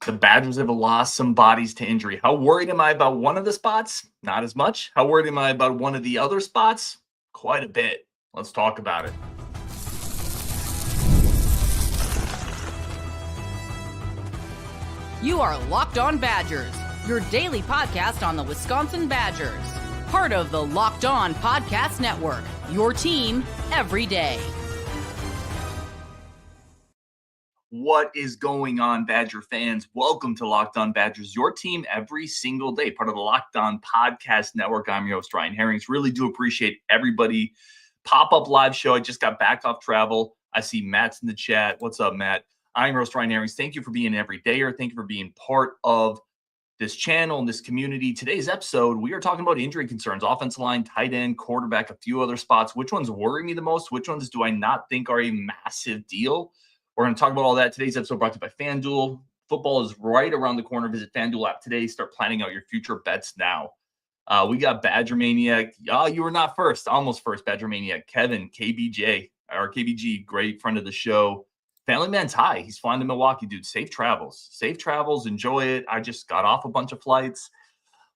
The Badgers have lost some bodies to injury. How worried am I about one of the spots? Not as much. How worried am I about one of the other spots? Quite a bit. Let's talk about it. You are Locked On Badgers, your daily podcast on the Wisconsin Badgers. Part of the Locked On Podcast Network, your team every day. What is going on, Badger fans? Welcome to Locked On Badgers, your team every single day, part of the Locked On Podcast Network. I'm your host, Ryan Herrings. Really do appreciate everybody. Pop-up live show. I just got back off travel. I see Matt's in the chat. What's up, Matt? I'm your host, Ryan Herrings. Thank you for being an everydayer. Thank you for being part of this channel and this community. Today's episode, we are talking about injury concerns, offensive line, tight end, quarterback, a few other spots. Which ones worry me the most? Which ones do I not think are a massive deal? We're going to talk about all that. Today's episode brought to you by FanDuel. Football is right around the corner. Visit FanDuel app today. Start planning out your future bets now. We got Badger Maniac. You were not first. Almost first, Badger Maniac. Kevin, KBJ, or KBG, great friend of the show. Family Man Ty. He's flying to Milwaukee, dude. Safe travels. Safe travels. Enjoy it. I just got off a bunch of flights.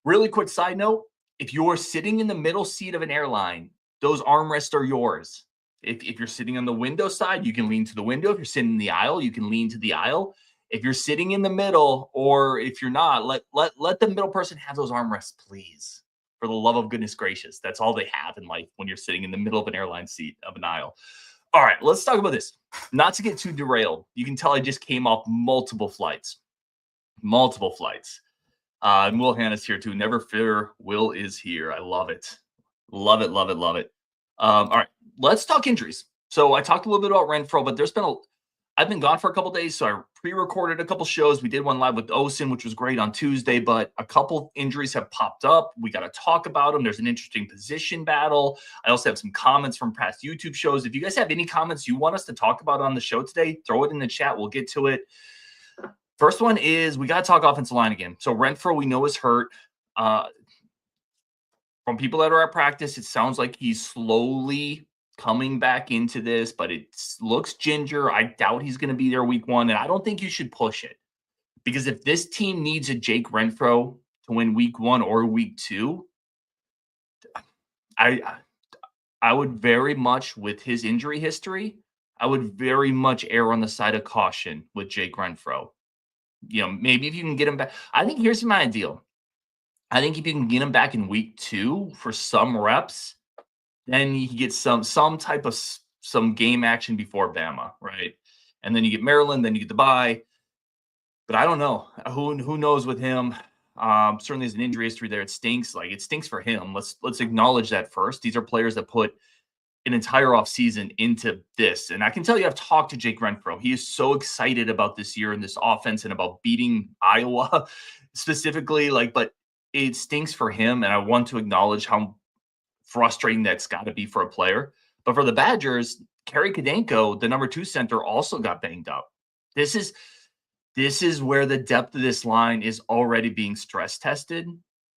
Really quick side note. If you're sitting in the middle seat of an airline, those armrests are yours. If you're sitting on the window side, you can lean to the window. If you're sitting in the aisle, you can lean to the aisle. If you're sitting in the middle, or if you're not, let the middle person have those armrests, please. For the love of goodness gracious. That's all they have in life when you're sitting in the middle of an airline seat of an aisle. All right, let's talk about this. Not to get too derailed. You can tell I just came off multiple flights. And Will Hanna's here too. Never fear, Will is here. I love it. Love it. All right, let's talk injuries. So I talked a little bit about Renfro, but I've been gone for a couple days, so I pre-recorded a couple shows. We did one live with Osin, which was great on Tuesday, but a couple injuries have popped up. We got to talk about them. There's an interesting position battle. I also have some comments from past YouTube shows. If you guys have any comments you want us to talk about on the show today, throw it in the chat. We'll get to it. First one is we got to talk offensive line again. So Renfro, we know, is hurt. From people that are at practice, it sounds like he's slowly coming back into this, but it looks ginger. I doubt he's going to be there week one, and I don't think you should push it. Because if this team needs a Jake Renfro to win week one or week two, I would very much, with his injury history, I would very much err on the side of caution with Jake Renfro. You know, maybe if you can get him back. I think here's my ideal. I think if you can get him back in week two for some reps, then you can get some type of some game action before Bama, right? And then you get Maryland, then you get the bye. But I don't know. Who knows with him? Certainly there's an injury history there. It stinks. Like, it stinks for him. Let's acknowledge that first. These are players that put an entire offseason into this. And I can tell you, I've talked to Jake Renfro. He is so excited about this year and this offense and about beating Iowa specifically. But it stinks for him, and I want to acknowledge how frustrating that's got to be for a player. But for the Badgers, Kerry Kadenko, the number 2 center, also got banged up. This is where the depth of this line is already being stress tested,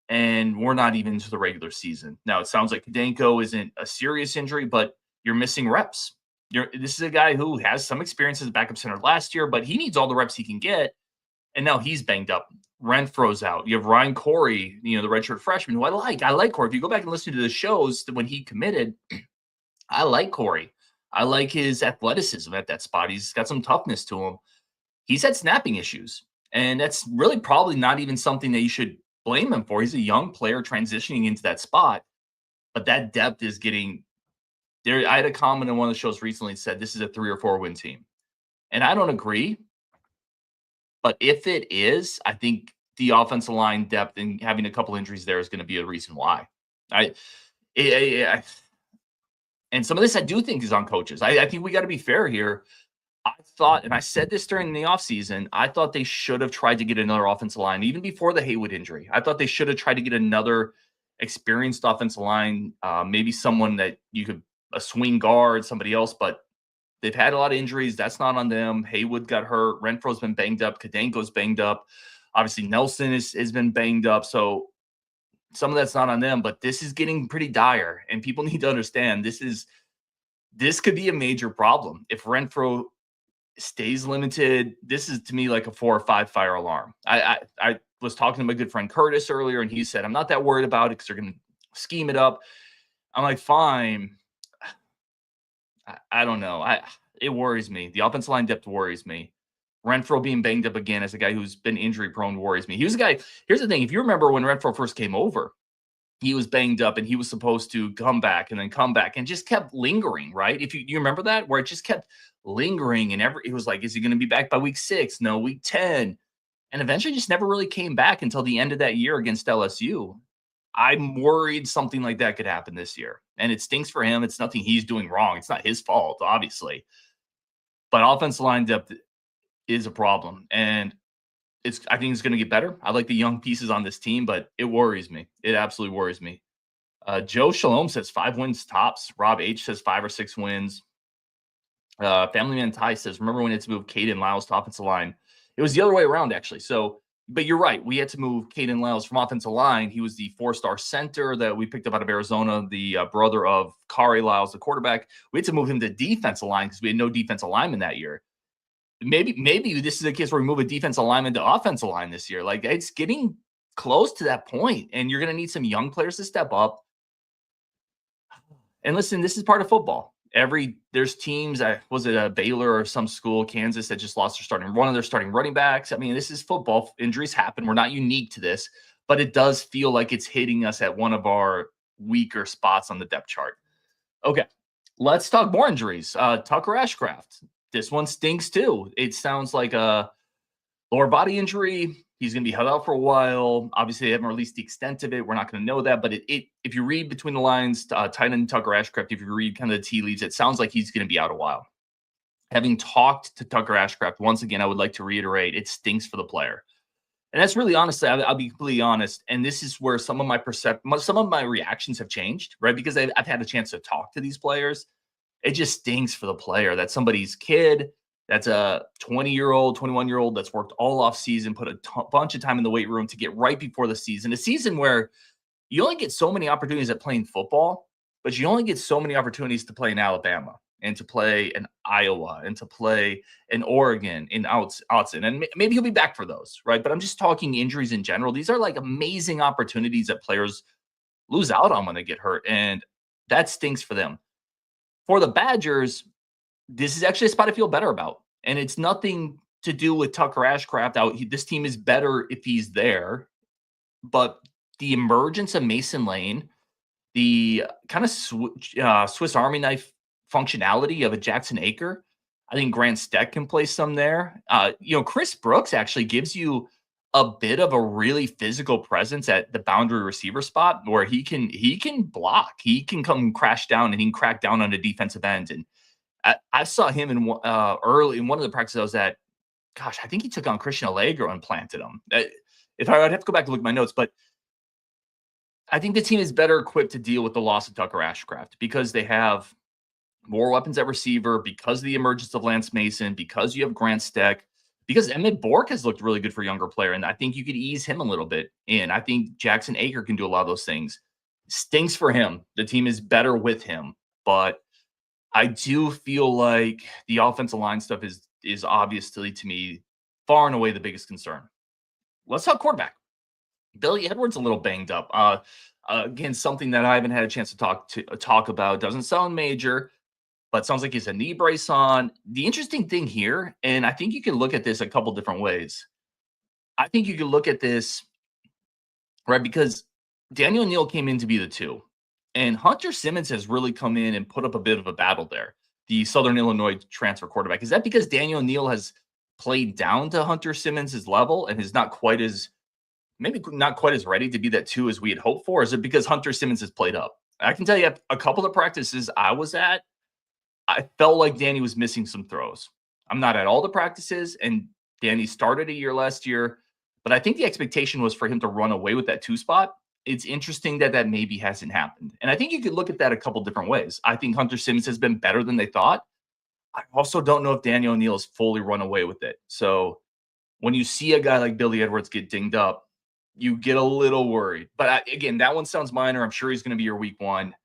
and we're not even into the regular season. Now, it sounds like Kadenko isn't a serious injury, but you're missing reps. This is a guy who has some experience as a backup center last year, but he needs all the reps he can get, and now he's banged up. Renfro's out. You have Ryan Corey, the redshirt freshman, who I like. I like Corey. If you go back and listen to the shows when he committed, I like Corey. I like his athleticism at that spot. He's got some toughness to him. He's had snapping issues, and that's really probably not even something that you should blame him for. He's a young player transitioning into that spot, but that depth is getting there. I had a comment on one of the shows recently that said this is a 3 or 4 win team, and I don't agree. But if it is, I think the offensive line depth and having a couple injuries there is going to be a reason why. And some of this I do think is on coaches. I think we got to be fair here. I thought, and I said this during the offseason, I thought they should have tried to get another offensive line, even before the Haywood injury. I thought they should have tried to get another experienced offensive line, maybe someone that you could, a swing guard, somebody else, but they've had a lot of injuries. That's not on them. Haywood got hurt. Renfro's been banged up. Kadenko's banged up. Obviously, Nelson has been banged up. So some of that's not on them, but this is getting pretty dire. And people need to understand this could be a major problem. If Renfro stays limited. This is to me like a 4 or 5 fire alarm. I was talking to my good friend Curtis earlier, and he said, I'm not that worried about it because they're going to scheme it up. I'm like, fine. I don't know. It worries me. The offensive line depth worries me. Renfro being banged up again as a guy who's been injury prone worries me. He was a guy. Here's the thing: if you remember when Renfro first came over, he was banged up and he was supposed to come back and then come back and just kept lingering. Right? If you remember that, where it just kept lingering and it was like, is he going to be back by week 6? No, week 10, and eventually just never really came back until the end of that year against LSU. I'm worried something like that could happen this year. And it stinks for him. It's nothing he's doing wrong. It's not his fault, obviously. But offensive line depth is a problem. And I think it's going to get better. I like the young pieces on this team, but it worries me. It absolutely worries me. Joe Shalom says 5 wins tops. Rob H says 5 or 6 wins. Family Man Ty says, remember when it's moved Caden Lyles to offensive line? It was the other way around, actually. So, but you're right. We had to move Caden Lyles from offensive line. He was the 4-star center that we picked up out of Arizona, the brother of Kari Lyles, the quarterback. We had to move him to defensive line because we had no defensive lineman that year. Maybe this is a case where we move a defensive lineman to offensive line this year. Like, it's getting close to that point, and you're going to need some young players to step up. And listen, this is part of football. There's teams, was it a Baylor or some school, Kansas, that just lost one of their starting running backs. I mean, this is football. Injuries happen. We're not unique to this, but it does feel like it's hitting us at one of our weaker spots on the depth chart. Okay, let's talk more injuries. Tucker Ashcraft. This one stinks too. It sounds like a lower body injury. He's going to be held out for a while. Obviously, they haven't released the extent of it. We're not going to know that. But if you read between the lines, tight end Tucker Ashcraft, if you read kind of the tea leaves, it sounds like he's going to be out a while. Having talked to Tucker Ashcraft, once again, I would like to reiterate, it stinks for the player. And that's really, honestly, I'll be completely honest. And this is where some of my reactions have changed, right? Because I've had a chance to talk to these players. It just stinks for the player that somebody's kid, that's a 20-year-old, 21-year-old that's worked all off season, put a bunch of time in the weight room to get right before the season, a season where you only get so many opportunities at playing football, but you only get so many opportunities to play in Alabama and to play in Iowa and to play in Oregon in Outson. And maybe he'll be back for those, right? But I'm just talking injuries in general. These are like amazing opportunities that players lose out on when they get hurt. And that stinks for them. For the Badgers, this is actually a spot I feel better about. And it's nothing to do with Tucker Ashcraft. This team is better if he's there. But the emergence of Mason Lane, the kind of Swiss Army knife functionality of a Jackson Aker, I think Grant Steck can play some there. Chris Brooks actually gives you a bit of a really physical presence at the boundary receiver spot where he can block. He can come crash down and he can crack down on a defensive end. And I saw him early in one of the practices I was at. Gosh, I think he took on Christian Allegro and planted him. I'd have to go back and look at my notes, but I think the team is better equipped to deal with the loss of Tucker Ashcraft because they have more weapons at receiver, because of the emergence of Lance Mason, because you have Grant Steck, because Emmett Bork has looked really good for a younger player, and I think you could ease him a little bit in. I think Jackson Aker can do a lot of those things. Stinks for him. The team is better with him, but I do feel like the offensive line stuff is obviously, to me, far and away the biggest concern. Let's talk quarterback. Billy Edwards a little banged up. Again, something that I haven't had a chance to talk about. Doesn't sound major, but sounds like he's a knee brace on. The interesting thing here, and I think you can look at this a couple different ways. I think you can look at this, right, because Daniel Neal came in to be the 2. And Hunter Simmons has really come in and put up a bit of a battle there, the Southern Illinois transfer quarterback. Is that because Daniel Neal has played down to Hunter Simmons' level and is not quite as ready to be that 2 as we had hoped for? Or is it because Hunter Simmons has played up? I can tell you, a couple of practices I was at, I felt like Danny was missing some throws. I'm not at all the practices, and Danny started a year last year, but I think the expectation was for him to run away with that 2 spot. It's interesting that maybe hasn't happened. And I think you could look at that a couple different ways. I think Hunter Simmons has been better than they thought. I also don't know if Daniel O'Neal has fully run away with it. So when you see a guy like Billy Edwards get dinged up, you get a little worried. But again, that one sounds minor. I'm sure he's going to be your week 1.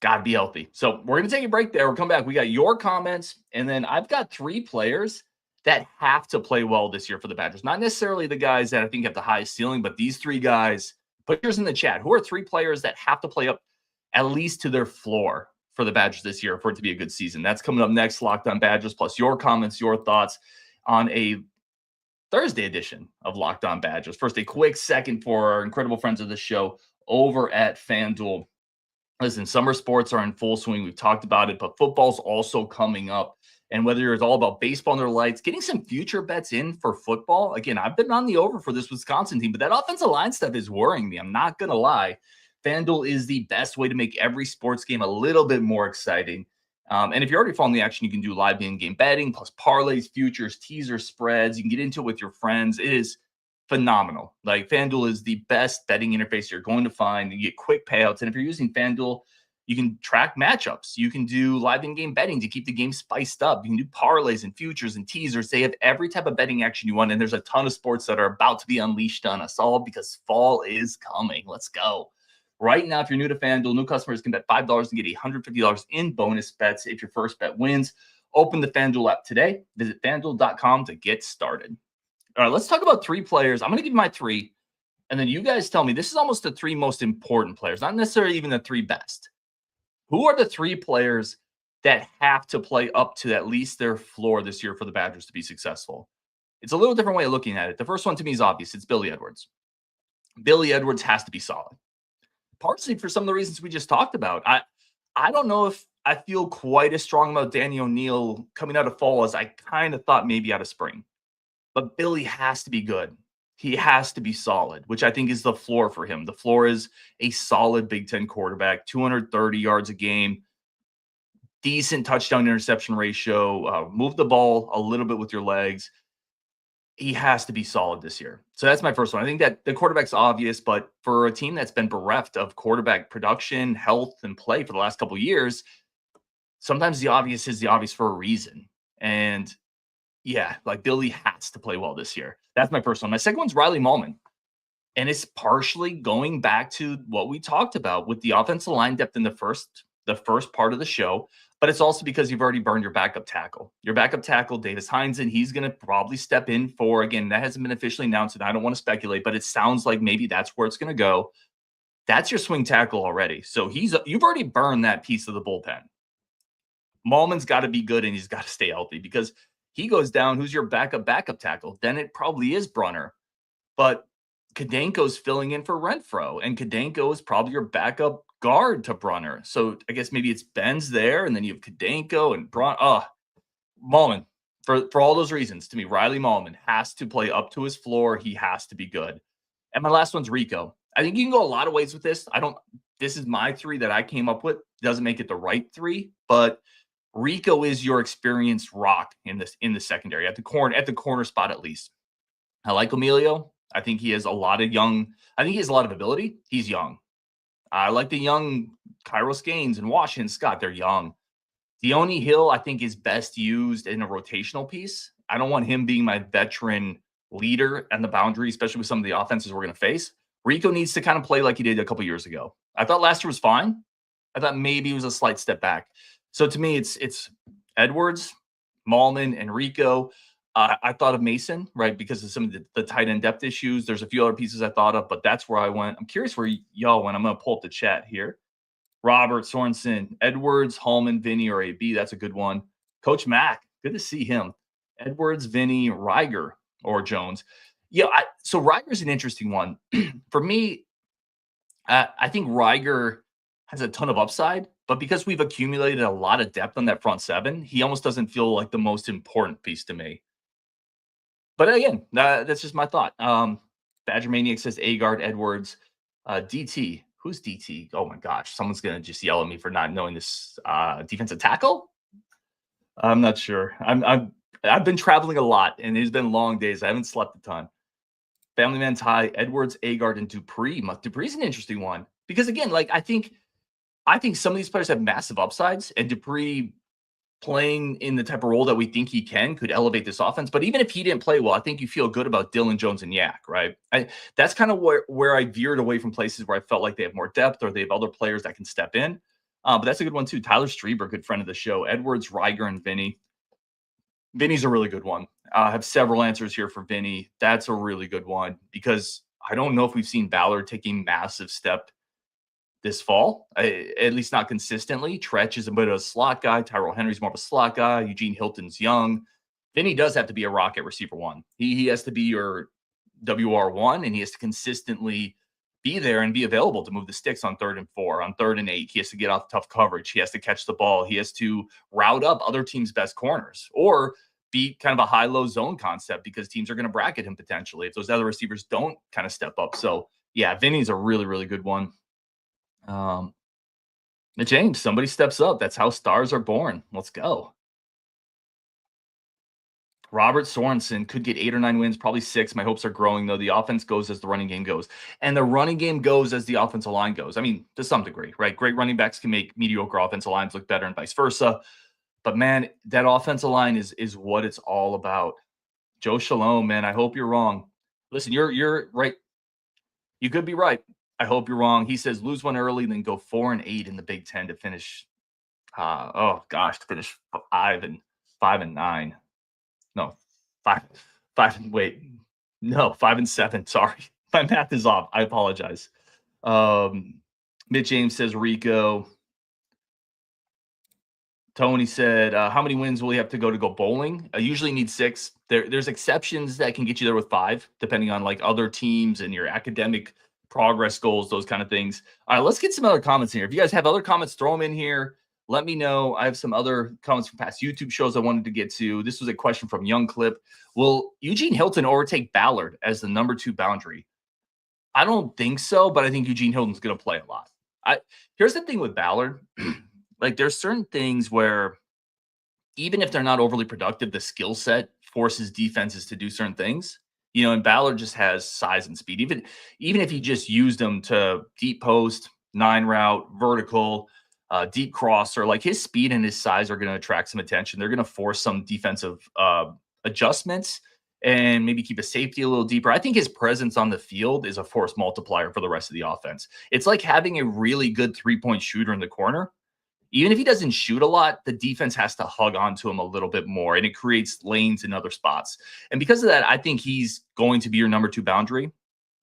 Got to be healthy. So we're going to take a break there. We'll come back. We got your comments, and then I've got 3 players that have to play well this year for the Badgers. Not necessarily the guys that I think have the highest ceiling, but these 3 guys. Put yours in the chat. Who are 3 players that have to play up at least to their floor for the Badgers this year for it to be a good season? That's coming up next. Locked On Badgers, plus your comments, your thoughts on a Thursday edition of Locked On Badgers. First, a quick second for our incredible friends of the show over at FanDuel. Listen, summer sports are in full swing. We've talked about it, but football's also coming up. And whether it's all about baseball under the lights, getting some future bets in for football. Again, I've been on the over for this Wisconsin team, but that offensive line stuff is worrying me. I'm not going to lie. FanDuel is the best way to make every sports game a little bit more exciting. And if you're already following the action, you can do live in-game betting, plus parlays, futures, teaser spreads. You can get into it with your friends. It is phenomenal. Like, FanDuel is the best betting interface you're going to find. You get quick payouts. And if you're using FanDuel, you can track matchups. You can do live in-game betting to keep the game spiced up. You can do parlays and futures and teasers. They have every type of betting action you want. And there's a ton of sports that are about to be unleashed on us all because fall is coming. Let's go. Right now, if you're new to FanDuel, new customers can bet $5 and get $150 in bonus bets if your first bet wins. Open the FanDuel app today. Visit FanDuel.com to get started. All right, let's talk about 3 players. I'm going to give you my 3, and then you guys tell me. This is almost the 3 most important players, not necessarily even the 3 best. Who are the 3 players that have to play up to at least their floor this year for the Badgers to be successful? It's a little different way of looking at it. The first one to me is obvious. It's Billy Edwards. Billy Edwards has to be solid. Partially for some of the reasons we just talked about. I don't know if I feel quite as strong about Danny O'Neil coming out of fall as I kind of thought maybe out of spring. But Billy has to be good. He has to be solid, which I think is the floor for him. The floor is a solid Big Ten quarterback, 230 yards a game, decent touchdown interception ratio, move the ball a little bit with your legs. He has to be solid this year. So that's my first one. I think that the quarterback's obvious, but for a team that's been bereft of quarterback production, health, and play for the last couple of years, sometimes the obvious is the obvious for a reason. And yeah, like, Billy has to play well this year. That's my first one. My second one's Riley Mahlman. And it's partially going back to what we talked about with the offensive line depth in the first part of the show. But it's also because you've already burned your backup tackle. Your backup tackle, Davis Hines, and he's going to probably step in for, again, that hasn't been officially announced, and I don't want to speculate, but it sounds like maybe that's where it's going to go. That's your swing tackle already. So you've already burned that piece of the bullpen. Mahlman's got to be good, and he's got to stay healthy, because he goes down, who's your backup tackle? Then it probably is Brunner. But Kadenko's filling in for Renfro, and Kadenko is probably your backup guard to Brunner. So I guess maybe it's Ben's there, and then you have Kadenko and Brunner. Mahlman, for all those reasons, to me, Riley Mahlman has to play up to his floor. He has to be good. And my last one's Rico. I think you can go a lot of ways with this. This is my 3 that I came up with. Doesn't make it the right 3, but Rico is your experienced rock in the secondary at the corner spot, at least. I like Emilio. I think he has a lot of ability. He's young. I like the young Kairos Gaines and Washington Scott. They're young. Deone Hill, I think, is best used in a rotational piece. I don't want him being my veteran leader on the boundary, especially with some of the offenses we're going to face. Rico needs to kind of play like he did a couple years ago. I thought last year was fine. I thought maybe it was a slight step back. So to me, it's Edwards, Mahlman, and Rico. I thought of Mason, right, because of some of the tight end depth issues. There's a few other pieces I thought of, but that's where I went. I'm curious where y'all went. I'm going to pull up the chat here. Robert, Sorensen, Edwards, Hallman, Vinny, or AB. That's a good one. Coach Mack, good to see him. Edwards, Vinny, Reiger, or Jones. Yeah, so Reiger's an interesting one. For me, I think Reiger has a ton of upside, but because we've accumulated a lot of depth on that front 7, he almost doesn't feel like the most important piece to me. But again, that's just my thought. Badger Maniac says Agard, Edwards, DT. Who's DT? Oh my gosh, someone's gonna just yell at me for not knowing this defensive tackle. I'm not sure. I've been traveling a lot, and it's been long days. I haven't slept a ton. Family Man Ty, Edwards, Agard, and Dupree. Dupree's an interesting one because, again, like I think some of these players have massive upsides, and Dupree playing in the type of role that we think he can could elevate this offense. But even if he didn't play well, I think you feel good about Dylan Jones and Yak, right? That's kind of where I veered away from places where I felt like they have more depth or they have other players that can step in. But that's a good one too. Tyler Strieber, good friend of the show. Edwards, Riger, and Vinny. Vinny's a really good one. I have several answers here for Vinny. That's a really good one because I don't know if we've seen Ballard take a massive step this fall, at least not consistently. Tretch is a bit of a slot guy. Tyrell Henry's more of a slot guy. Eugene Hilton's young. Vinny does have to be a rock at receiver one. He has to be your WR1, and he has to consistently be there and be available to move the sticks on 3rd and 4, on 3rd and 8. He has to get off tough coverage. He has to catch the ball. He has to route up other teams' best corners or be kind of a high-low zone concept because teams are going to bracket him potentially if those other receivers don't kind of step up. So, yeah, Vinny's a really, really good one. James, somebody steps up. That's how stars are born. Let's go. Robert Sorensen could get 8 or 9 wins, probably 6. My hopes are growing, though. The offense goes as the running game goes. And the running game goes as the offensive line goes. I mean, to some degree, right? Great running backs can make mediocre offensive lines look better and vice versa. But, man, that offensive line is what it's all about. Joe Shalom, man, I hope you're wrong. Listen, you're right. You could be right. I hope you're wrong. He says lose one early, then go 4 and 8 in the Big Ten to finish. To finish 5 and 9. No, 5 and 7. Sorry, my math is off. I apologize. Mitch James says Rico. Tony said, how many wins will he have to go bowling? I usually need 6. There's exceptions that can get you there with 5, depending on like other teams and your academic progress goals, those kind of things. All right, let's get some other comments in here. If you guys have other comments, throw them in here. Let me know. I have some other comments from past YouTube shows I wanted to get to. This was a question from Young Clip. Will Eugene Hilton overtake Ballard as the number 2 boundary? I don't think so, but I think Eugene Hilton's going to play a lot. Here's the thing with Ballard. Like, there's certain things where even if they're not overly productive, the skill set forces defenses to do certain things. You know, and Ballard just has size and speed. Even if he just used them to deep post, 9 route, vertical, deep crosser, like his speed and his size are going to attract some attention. They're going to force some defensive adjustments and maybe keep a safety a little deeper. I think his presence on the field is a force multiplier for the rest of the offense. It's like having a really good 3-point shooter in the corner. Even if he doesn't shoot a lot, the defense has to hug onto him a little bit more, and it creates lanes in other spots. And because of that, I think he's going to be your number 2 boundary.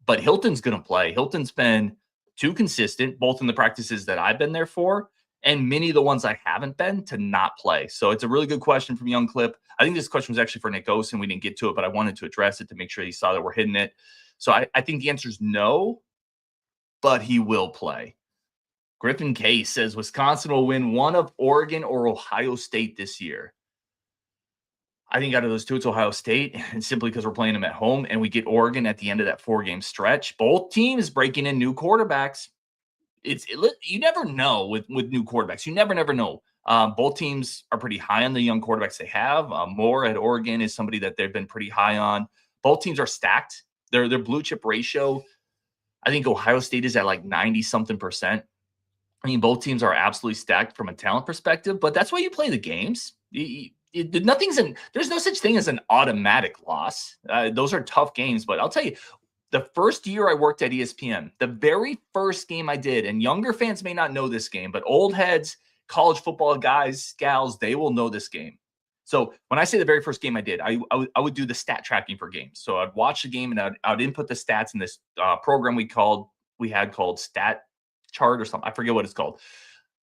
But Hilton's going to play. Hilton's been too consistent, both in the practices that I've been there for and many of the ones I haven't been, to not play. So it's a really good question from Young Clip. I think this question was actually for Nick Osen. We didn't get to it, but I wanted to address it to make sure he saw that we're hitting it. So I think the answer is no, but he will play. Griffin Case says Wisconsin will win one of Oregon or Ohio State this year. I think out of those 2, it's Ohio State, and simply because we're playing them at home, and we get Oregon at the end of that 4-game stretch. Both teams breaking in new quarterbacks. You never know with new quarterbacks. You never know. Both teams are pretty high on the young quarterbacks they have. Moore at Oregon is somebody that they've been pretty high on. Both teams are stacked. Their blue chip ratio, I think Ohio State is at like 90-something%. I mean, both teams are absolutely stacked from a talent perspective, but that's why you play the games. There's no such thing as an automatic loss. Those are tough games, but I'll tell you, the first year I worked at ESPN, the very first game I did, and younger fans may not know this game, but old heads, college football guys, gals, they will know this game. So when I say the very first game I did, I would do the stat tracking for games. So I'd watch the game and I'd input the stats in this program we had called Stat Chart or something. I forget what it's called.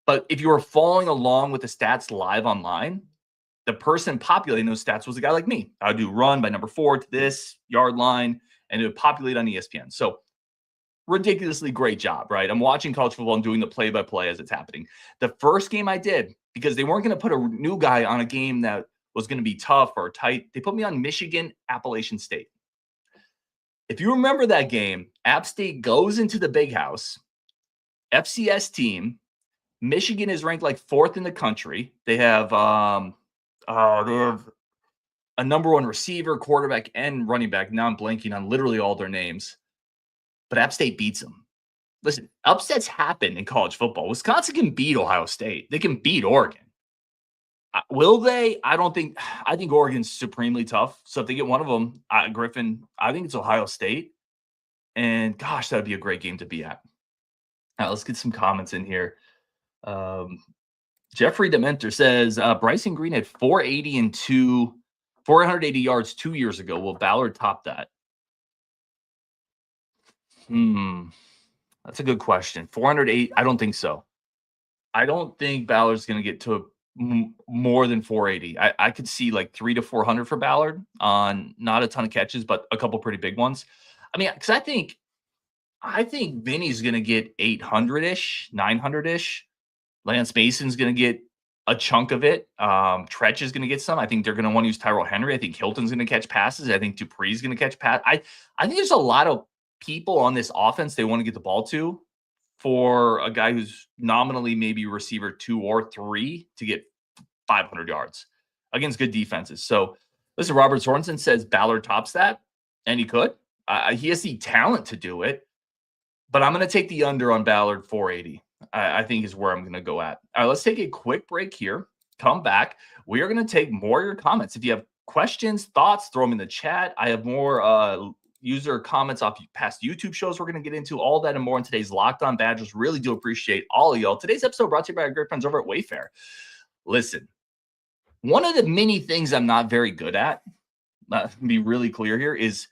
But if you were following along with the stats live online, the person populating those stats was a guy like me. I would do run by number 4 to this yard line, and it would populate on ESPN. So ridiculously great job, right? I'm watching college football and doing the play-by-play as it's happening. The first game I did, because they weren't going to put a new guy on a game that was going to be tough or tight, they put me on Michigan, Appalachian State. If you remember that game, App State goes into the Big House, FCS team. Michigan is ranked like 4th in the country. They have a number 1 receiver, quarterback, and running back. Now I'm blanking on literally all their names. But App State beats them. Listen, upsets happen in college football. Wisconsin can beat Ohio State. They can beat Oregon. Will they? I don't think. I think Oregon's supremely tough. So if they get one of them, Griffin, I think it's Ohio State. And gosh, that would be a great game to be at. All right, let's get some comments in here. Um, Jeffrey Dementer says Bryson Green had 480 yards 2 years ago. Will Ballard top that? That's a good question. 408. I don't think so. I don't think Ballard's going to get to more than 480. I could see like 300 to 400 for Ballard on not a ton of catches, but a couple pretty big ones. I mean, because I think Vinny's going to get 800 ish, 900 ish. Lance Mason's going to get a chunk of it. Tretch is going to get some. I think they're going to want to use Tyrell Henry. I think Hilton's going to catch passes. I think Dupree's going to catch pass. I think there's a lot of people on this offense they want to get the ball to for a guy who's nominally maybe receiver 2 or 3 to get 500 yards against good defenses. So listen, Robert Sorensen says Ballard tops that, and he could. He has the talent to do it, but I'm going to take the under on Ballard 480. I think is where I'm going to go at. All right, let's take a quick break here. Come back. We are going to take more of your comments. If you have questions, thoughts, throw them in the chat. I have more user comments off past YouTube shows we're going to get into. All that and more in today's Locked On Badgers. Really do appreciate all of y'all. Today's episode brought to you by our great friends over at Wayfair. Listen, one of the many things I'm not very good at, to be really clear here, is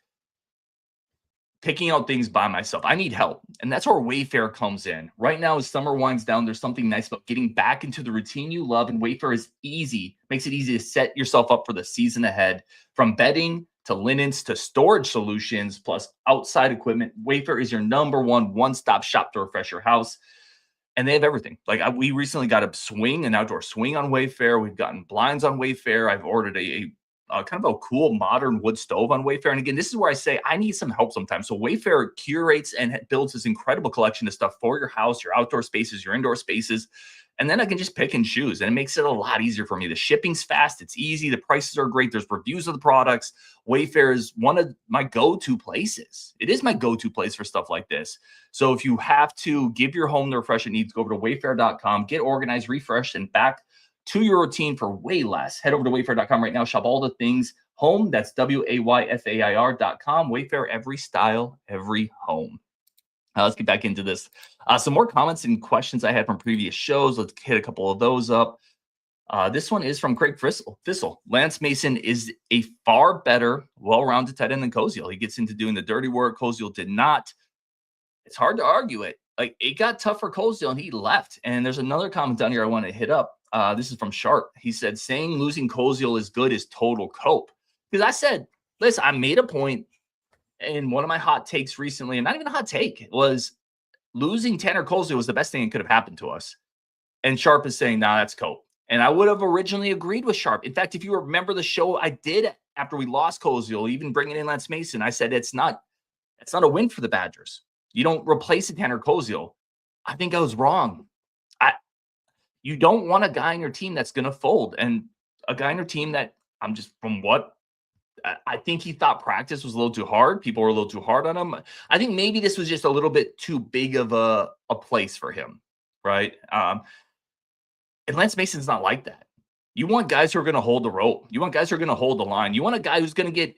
picking out things by myself. I need help. And that's where Wayfair comes in. Right now, as summer winds down, there's something nice about getting back into the routine you love. And Wayfair is easy, makes it easy to set yourself up for the season ahead. From bedding to linens to storage solutions, plus outside equipment, Wayfair is your number one-stop shop to refresh your house. And they have everything. Like we recently got an outdoor swing on Wayfair. We've gotten blinds on Wayfair. I've ordered a kind of a cool modern wood stove on Wayfair. And again, this is where I say I need some help sometimes. So Wayfair curates and builds this incredible collection of stuff for your house, your outdoor spaces, your indoor spaces. And then I can just pick and choose. And it makes it a lot easier for me. The shipping's fast. It's easy. The prices are great. There's reviews of the products. Wayfair is one of my go-to places. It is my go-to place for stuff like this. So if you have to give your home the refresh it needs, go over to wayfair.com, get organized, refreshed, and back to your routine for way less. Head over to wayfair.com right now. Shop all the things home. That's WAYFAIR.com. Wayfair, every style, every home. Let's get back into this. Some more comments and questions I had from previous shows. Let's hit a couple of those up. This one is from Craig Thistle. Lance Mason is a far better, well-rounded tight end than Koziel. He gets into doing the dirty work. Koziel did not. It's hard to argue it. Like, it got tough for Koziel, and he left. And there's another comment down here I want to hit up. This is from Sharp. He said, saying losing Koziel is good is total cope. Because I said, listen, I made a point in one of my hot takes recently, and not even a hot take, it was losing Tanner Koziel was the best thing that could have happened to us. And Sharp is saying, nah, that's cope. And I would have originally agreed with Sharp. In fact, if you remember the show I did after we lost Koziel, even bringing in Lance Mason, I said it's not a win for the Badgers. You don't replace a Tanner Koziel. I think I was wrong. You don't want a guy on your team that's going to fold, and a guy on your team that I think he thought practice was a little too hard. People were a little too hard on him. I think maybe this was just a little bit too big of a place for him, right? And Lance Mason's not like that. You want guys who are going to hold the rope. You want guys who are going to hold the line. You want a guy who's going to get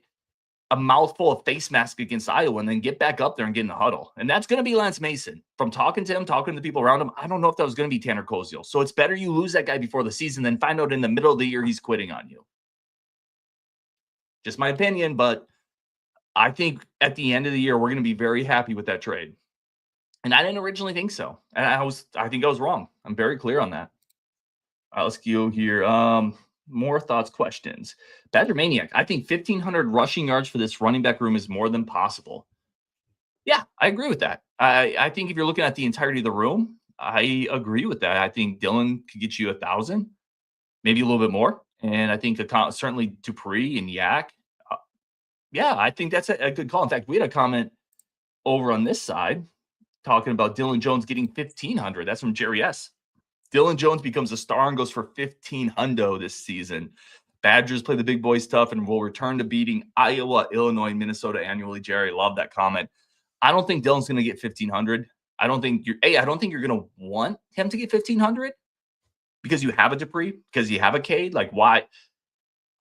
a mouthful of face mask against Iowa and then get back up there and get in the huddle. And that's going to be Lance Mason. From talking to him, talking to the people around him, I don't know if that was going to be Tanner Koziel. So it's better you lose that guy before the season than find out in the middle of the year he's quitting on you. Just my opinion, but I think at the end of the year, we're going to be very happy with that trade. And I didn't originally think so. And I think I was wrong. I'm very clear on that. Let's go here. More thoughts, questions. Badger Maniac, I think 1,500 rushing yards for this running back room is more than possible. Yeah, I agree with that. I think if you're looking at the entirety of the room, I agree with that. I think Dylan could get you 1,000, maybe a little bit more. And I think certainly Dupree and Yak. Yeah, I think that's a good call. In fact, we had a comment over on this side talking about Dylan Jones getting 1,500. That's from Jerry S. Dylan Jones becomes a star and goes for 1,500 this season. Badgers play the big boys tough and will return to beating Iowa, Illinois, and Minnesota annually. Jerry, love that comment. I don't think Dylan's going to get 1,500. I don't think you're going to want him to get 1,500 because you have a Dupree, because you have a Cade. Like, why?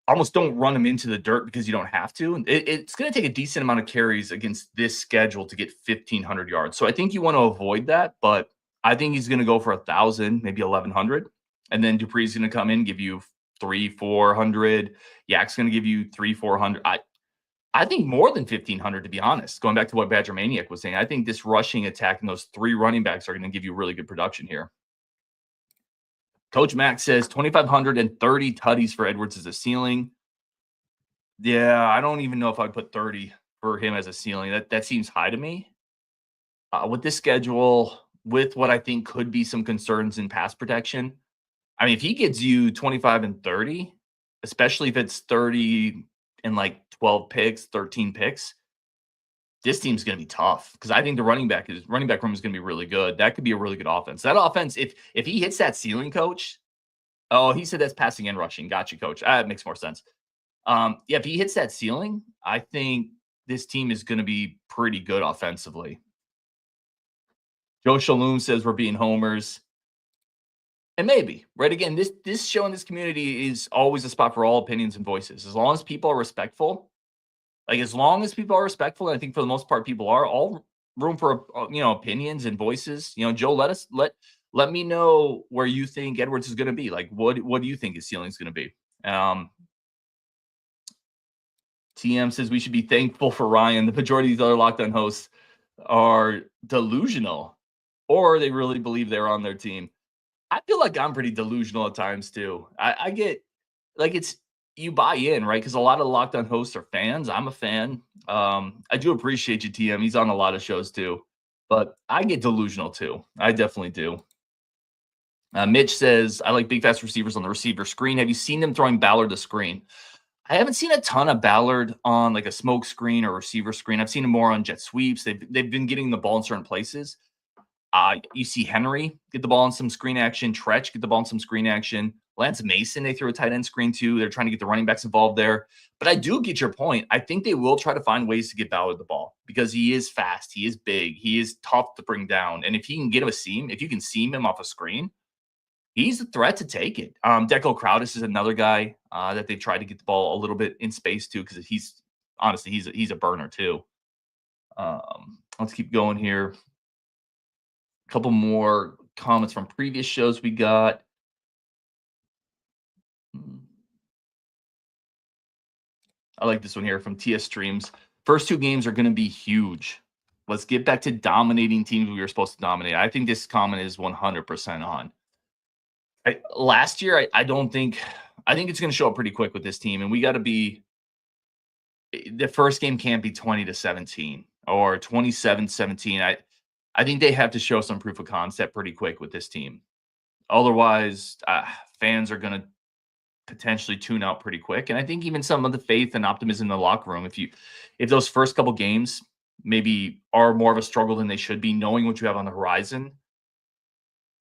Almost don't run him into the dirt because you don't have to. It's going to take a decent amount of carries against this schedule to get 1,500 yards. So I think you want to avoid that, but I think he's going to go for 1,000, maybe 1,100. And then Dupree's going to come in, give you 300-400. Yak's going to give you 300-400. I think more than 1,500, to be honest. Going back to what Badger Maniac was saying, I think this rushing attack and those 3 running backs are going to give you really good production here. Coach Max says 2,530 tutties for Edwards as a ceiling. Yeah, I don't even know if I'd put 30 for him as a ceiling. That seems high to me. With this schedule, with what I think could be some concerns in pass protection, I mean, if he gets you 25 and 30, especially if it's 30 and like 12 picks, 13 picks, this team's going to be tough because I think the running back room is going to be really good. That could be a really good offense. That offense, if he hits that ceiling, coach. Oh, he said that's passing and rushing. Gotcha, coach. That makes more sense. Yeah, if he hits that ceiling, I think this team is going to be pretty good offensively. Joe Shalom says we're being homers. And maybe, right? Again, this show in this community is always a spot for all opinions and voices. As long as people are respectful, and I think for the most part people are, all room for opinions and voices. Joe, let me know where you think Edwards is going to be. Like, what do you think his ceiling is going to be? TM says we should be thankful for Ryan. The majority of these other Locked On hosts are delusional, or they really believe they're on their team. I feel like I'm pretty delusional at times too. I get like you buy in, right? Because a lot of Locked On hosts are fans. I'm a fan. I do appreciate you, TM. He's on a lot of shows too, but I get delusional too. I definitely do. Mitch says I like big fast receivers on the receiver screen. Have you seen them throwing Ballard the screen? I haven't seen a ton of Ballard on like a smoke screen or receiver screen. I've seen him more on jet sweeps. They've been getting the ball in certain places. You see Henry get the ball in some screen action. Tretch get the ball in some screen action. Lance Mason, they threw a tight end screen too. They're trying to get the running backs involved there. But I do get your point. I think they will try to find ways to get Ballard the ball because he is fast. He is big. He is tough to bring down. And if he can get him a seam, if you can seam him off a screen, he's a threat to take it. Deco Crowdis is another guy that they tried to get the ball a little bit in space too because he's a burner too. Let's keep going here. A couple more comments from previous shows we got. I like this one here from TS Streams. First 2 games are going to be huge. Let's get back to dominating teams we were supposed to dominate. I think this comment is 100% on. Last year, I think it's going to show up pretty quick with this team, and we got to be. The first game can't be 20-17 or 27-17. I think they have to show some proof of concept pretty quick with this team. Otherwise, fans are going to potentially tune out pretty quick. And I think even some of the faith and optimism in the locker room, if those first couple games maybe are more of a struggle than they should be, knowing what you have on the horizon,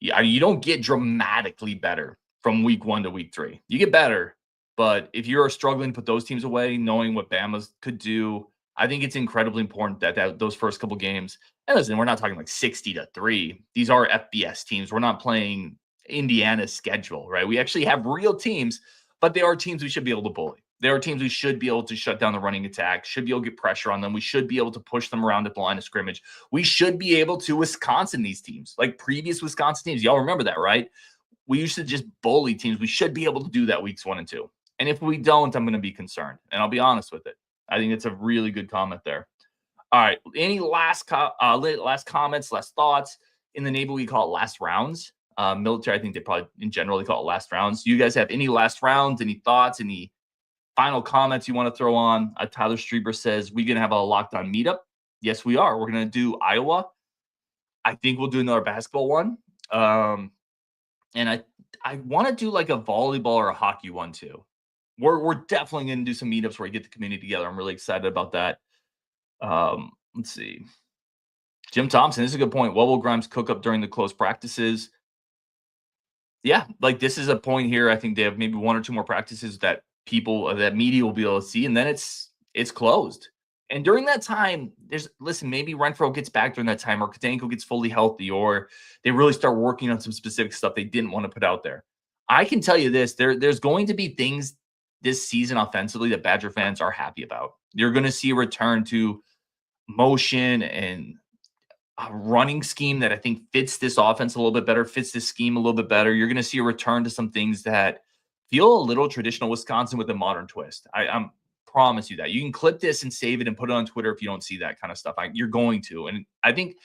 you don't get dramatically better from week 1 to week 3. You get better, but if you're struggling to put those teams away, knowing what Bama could do, I think it's incredibly important that those first couple games. And listen, we're not talking like 60-3. These are FBS teams. We're not playing Indiana's schedule, right? We actually have real teams, but they are teams we should be able to bully. There are teams we should be able to shut down the running attack, should be able to get pressure on them. We should be able to push them around at the line of scrimmage. We should be able to Wisconsin these teams, like previous Wisconsin teams. Y'all remember that, right? We used to just bully teams. We should be able to do that weeks 1 and 2. And if we don't, I'm going to be concerned. And I'll be honest with it. I think it's a really good comment there. All right. Any last comments, last thoughts? In the Navy, we call it last rounds. Military, I think they probably, in general, they call it last rounds. Do you guys have any last rounds, any thoughts, any final comments you want to throw on? Tyler Strieber says, we're going to have a Locked On meetup. Yes, we are. We're going to do Iowa. I think we'll do another basketball one. And I want to do like a volleyball or a hockey one too. We're definitely going to do some meetups where we get the community together. I'm really excited about that. Let's see. Jim Thompson, this is a good point. What will Grimes cook up during the closed practices? Yeah, like this is a point here. I think they have maybe 1 or 2 more practices that media will be able to see, and then it's closed. And during that time, maybe Renfro gets back during that time, or Katanko gets fully healthy, or they really start working on some specific stuff they didn't want to put out there. I can tell you this, there's going to be things this season offensively that Badger fans are happy about. You're going to see a return to motion and a running scheme that I think fits this offense a little bit better, fits this scheme a little bit better. You're going to see a return to some things that feel a little traditional Wisconsin with a modern twist. I'm promise you that. You can clip this and save it and put it on Twitter if you don't see that kind of stuff. You're going to. And I think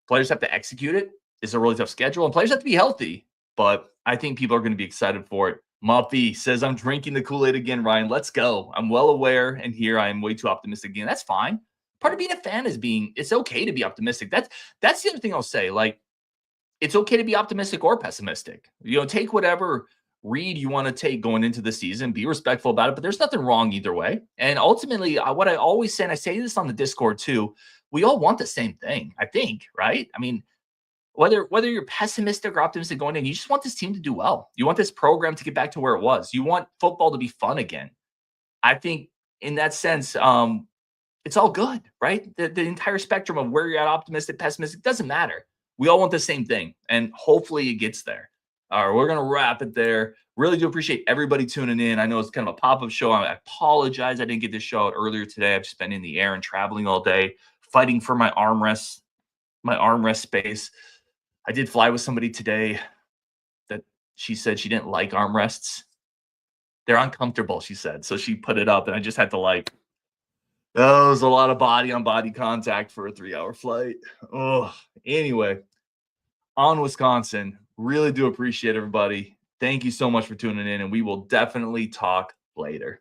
players have to execute it. It's a really tough schedule, and players have to be healthy. But I think people are going to be excited for it. Muffy says, I'm drinking the Kool-Aid again, Ryan. Let's go. I'm well aware, and here I am way too optimistic again. That's fine. Part of being a fan is it's okay to be optimistic. That's the other thing I'll say. Like, it's okay to be optimistic or pessimistic. Take whatever read you want to take going into the season. Be respectful about it, but there's nothing wrong either way. And ultimately, what I always say, and I say this on the Discord too, we all want the same thing, I think, right? I mean, whether you're pessimistic or optimistic going in, you just want this team to do well. You want this program to get back to where it was. You want football to be fun again. I think in that sense, it's all good, right? The entire spectrum of where you're at, optimistic, pessimistic, doesn't matter. We all want the same thing, and hopefully it gets there. All right, we're going to wrap it there. Really do appreciate everybody tuning in. I know it's kind of a pop-up show. I apologize I didn't get this show out earlier today. I've just been in the air and traveling all day, fighting for my armrest space. I did fly with somebody today that she said she didn't like armrests. They're uncomfortable, she said. So she put it up, and I just had to that was a lot of body-on-body contact for a 3-hour flight. Oh, anyway, on Wisconsin, really do appreciate everybody. Thank you so much for tuning in, and we will definitely talk later.